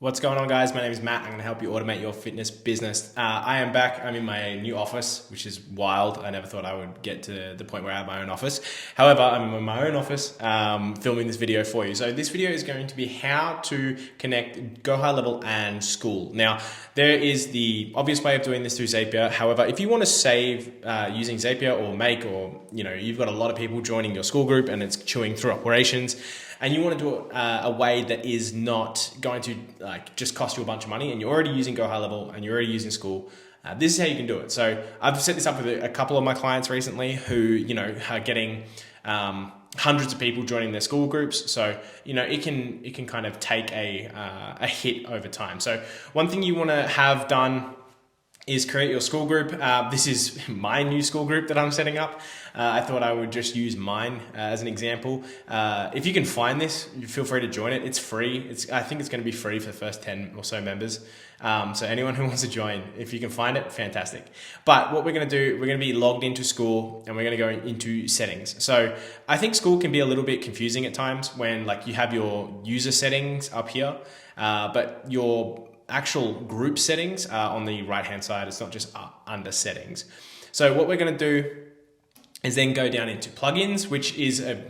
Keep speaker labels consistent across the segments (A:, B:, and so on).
A: What's going on, guys? My name is Matt. I'm going to help you automate your fitness business. I am back. I'm in my new office, which is wild. I never thought I would get to the point where I have my own office. However, I'm in my own office filming this video for you. So this video is going to be how to connect Go High Level and Skool. Now, there is the obvious way of doing this through Zapier. However, if you want to save using Zapier or Make, or you've got a lot of people joining your Skool group and it's chewing through operations, and you want to do it a way that is not going to just cost you a bunch of money, and you're already using Go High Level and you're already using Skool, this is how you can do it. So I've set this up with a couple of my clients recently who are getting hundreds of people joining their Skool groups. So it can kind of take a hit over time. So one thing you want to have done is create your Skool group. This is my new Skool group that I'm setting up. I thought I would just use mine as an example. If you can find this, you feel free to join it. It's free. I think it's going to be free for the first 10 or so members. So anyone who wants to join, if you can find it, fantastic. But what we're going to do, we're going to be logged into Skool and we're going to go into settings. So I think Skool can be a little bit confusing at times when you have your user settings up here, but your actual group settings are on the right hand side. It's not just under settings. So what we're going to do is then go down into plugins, which is a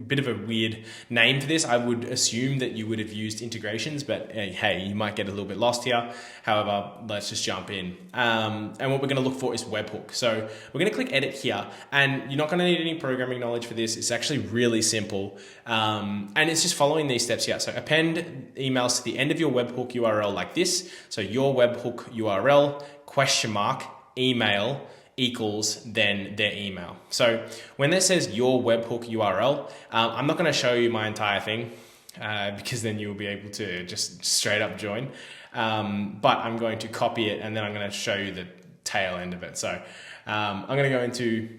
A: bit of a weird name for this. I would assume that you would have used integrations, but hey, you might get a little bit lost here. However, let's just jump in. And what we're going to look for is webhook. So we're going to click edit here, and you're not going to need any programming knowledge for this. It's actually really simple. And it's just following these steps here. So append emails to the end of your webhook URL like this. So your webhook URL, email, equals then their email. So when that says your webhook URL, I'm not going to show you my entire thing because then you'll be able to just straight up join. But I'm going to copy it and then I'm going to show you the tail end of it. So I'm going to go into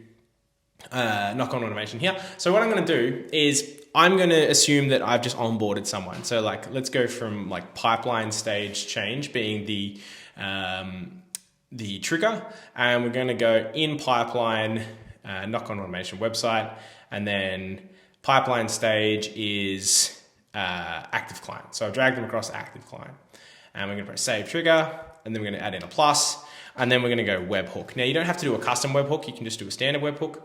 A: knock-on automation here. So what I'm going to do is I'm going to assume that I've just onboarded someone. So let's go from pipeline stage change being the trigger, and we're going to go in pipeline, knock-on automation website, and then pipeline stage is active client. So I've dragged them across active client, and we're going to press save trigger, and then we're going to add in a plus, and then we're going to go webhook. Now you don't have to do a custom webhook, you can just do a standard webhook.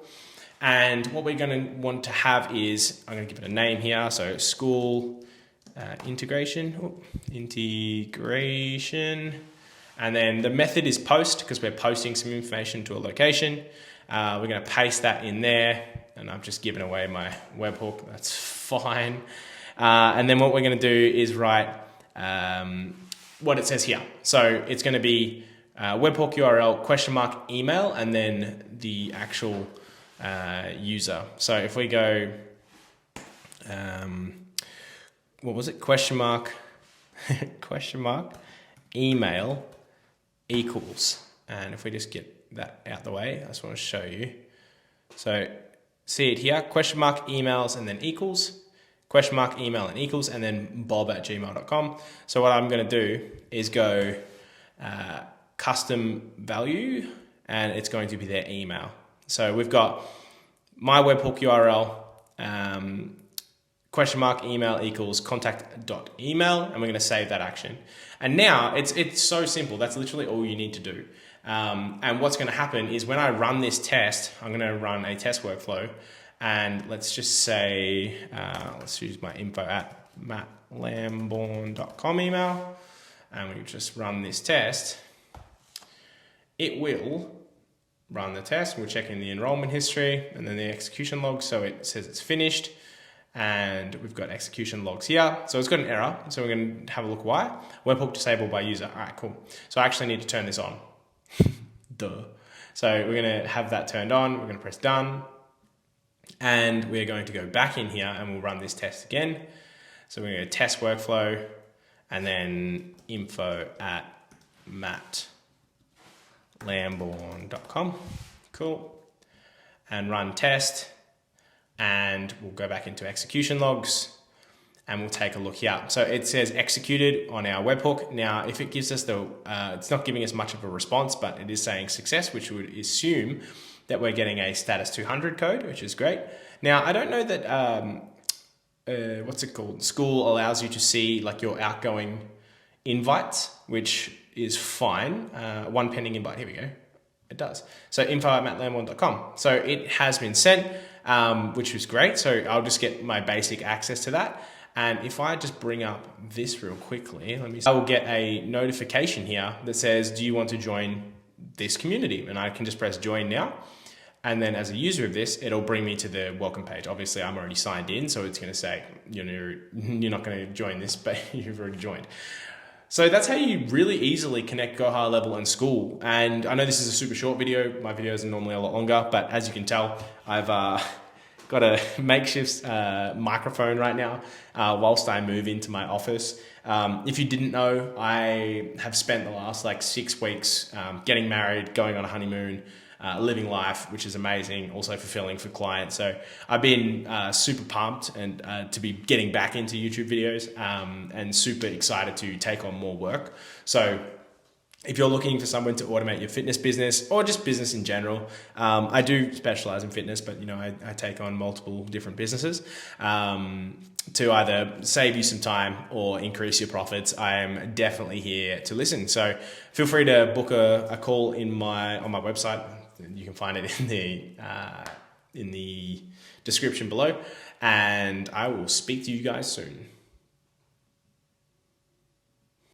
A: And what we're going to want to have is, I'm going to give it a name here, so Skool integration, and then the method is post because we're posting some information to a location. We're going to paste that in there, and I've just given away my webhook. That's fine. And then what we're going to do is write what it says here. So it's going to be webhook URL, email, and then the actual user. So if we go, what was it? Email equals, and if we just get that out the way, I just want to show you. So see it here, emails and then equals, email and equals, and then bob@gmail.com. So what I'm going to do is go custom value, and it's going to be their email. So we've got my webhook URL, email equals contact.email, and we're going to save that action. And now it's so simple. That's literally all you need to do. And what's going to happen is when I run this test, I'm going to run a test workflow, and let's just say, let's use my info@mattlamborn.com email, and we just run this test. It will run the test. We'll check in the enrollment history and then the execution log. So it says it's finished. And we've got execution logs here. So it's got an error. So we're going to have a look why. Webhook disabled by user. All right, cool. So I actually need to turn this on. Duh. So we're going to have that turned on. We're going to press done. And we're going to go back in here and we'll run this test again. So we're going to go test workflow and then info@mattlamborn.com. Cool. And run test. And we'll go back into execution logs and we'll take a look here. So it says executed on our webhook. Now, if it gives us it's not giving us much of a response, but it is saying success, which would assume that we're getting a status 200 code, which is great. Now, I don't know that, Skool allows you to see your outgoing invites, which is fine. One pending invite. Here we go. It does. So info@mattlamborn.com. So it has been sent, which was great. So I'll just get my basic access to that. And if I just bring up this real quickly, I will get a notification here that says, do you want to join this community? And I can just press join now. And then as a user of this, it'll bring me to the welcome page. Obviously I'm already signed in, so it's going to say, you're not going to join this, but you've already joined. So that's how you really easily connect Go Higher Level and Skool. And I know this is a super short video. My videos are normally a lot longer, but as you can tell, I've got a makeshift microphone right now whilst I move into my office. If you didn't know, I have spent the last 6 weeks getting married, going on a honeymoon, living life, which is amazing, also fulfilling for clients. So I've been super pumped and to be getting back into YouTube videos and super excited to take on more work. So if you're looking for someone to automate your fitness business or just business in general, I do specialize in fitness, but I take on multiple different businesses to either save you some time or increase your profits. I am definitely here to listen. So feel free to book a call on my website. You can find it in the description below, and I will speak to you guys soon.